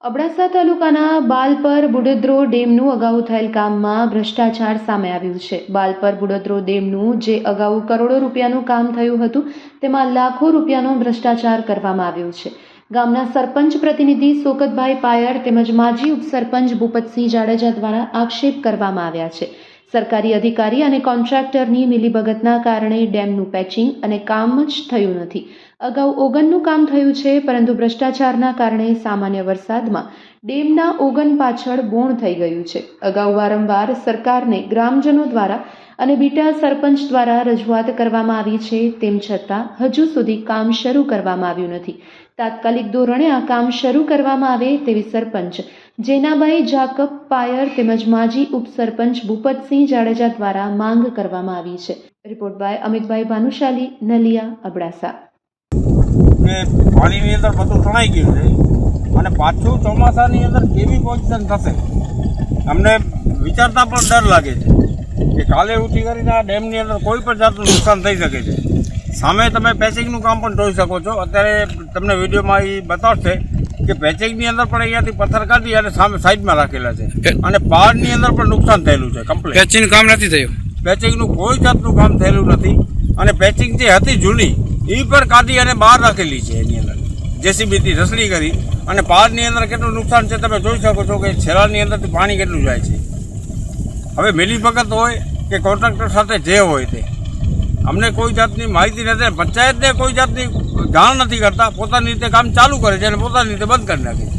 અબડાસા તાલુકાના બાલપર બુડદ્રો ડેમનું અગાઉ થયેલ કામમાં ભ્રષ્ટાચાર સામે આવ્યું છે. બાલપર બુડદ્રો ડેમનું જે અગાઉ કરોડો રૂપિયાનું કામ થયું હતું તેમાં લાખો રૂપિયાનો ભ્રષ્ટાચાર કરવામાં આવ્યો છે. ગામના સરપંચ પ્રતિનિધિ સોકતભાઈ પાયર તેમજ માજી ઉપસરપંચ ભૂપતસિંહ જાડેજા દ્વારા આક્ષેપ કરવામાં આવ્યા છે. સરકારી અધિકારી અને કોન્ટ્રાક્ટરની મિલીભગતના કારણે ડેમનું પેચિંગ અને કામ જ થયું નથી. અગાઉ ઓગનનું કામ થયું છે, પરંતુ ભ્રષ્ટાચારના કારણે સામાન્ય વરસાદમાં ડેમના ઓગન પાછળ બોણ થઈ ગયું છે. અગાઉ વારંવાર સરકારને ગ્રામજનો દ્વારા અને બીટા સરપંચ દ્વારા રજૂઆત કરવામાં આવી છે, તેમ છતાં હજુ સુધી કામ શરૂ કરવામાં આવ્યું નથી. તાત્કાલિક ધોરણે આ કામ શરૂ કરવામાં આવે તેવી સરપંચ જેનાભાઈ જાકબ પાયર તેમજ માજી ઉપસરપંચ ભૂપતસિંહ જાડેજા દ્વારા માંગ કરવામાં આવી છે. Report by Amitbhai Bhanushali, Naliya, Abdasa. કે પાણીની અંદર બધું તણાઈ ગયું છે અને પાછું ચોમાસાની અંદર કેવી પોઝિશન થશે અમને વિચારતા પણ ડર લાગે છે કે કાલે ઉઠી કરીને આ ડેમની અંદર કોઈ પણ જાતનું નુકસાન થઈ શકે છે. સામે તમે પેચિંગનું કામ પણ જોઈ શકો છો. અત્યારે તમને વિડીયોમાં એ બતાવશે કે પેચિંગની અંદર પણ અહીંયાથી પથ્થર કાઢી અને સામે સાઈડમાં રાખેલા છે અને પહાડની અંદર પણ નુકસાન થયેલું છે. કમ્પ્લીટ પેચિંગ કામ નથી થયું. પેચિંગનું કોઈ જાતનું કામ થયેલું નથી અને પેચિંગ જે હતી જૂની એ પણ કાઢી અને બહાર રાખેલી છે. એની અંદર જેસીબીથી રસડી કરી અને પહાડની અંદર કેટલું નુકસાન છે તમે જોઈ શકો છો કે છેલ્લાની અંદરથી પાણી કેટલું જાય છે. હવે મિલીભગત હોય કે કોન્ટ્રાક્ટર સાથે જે હોય તે અમને કોઈ જાતની માહિતી નથી. પંચાયતને કોઈ જાતની જાણ નથી કરતા. પોતાની રીતે કામ ચાલુ કરે છે અને પોતાની રીતે બંધ કરી નાખે છે.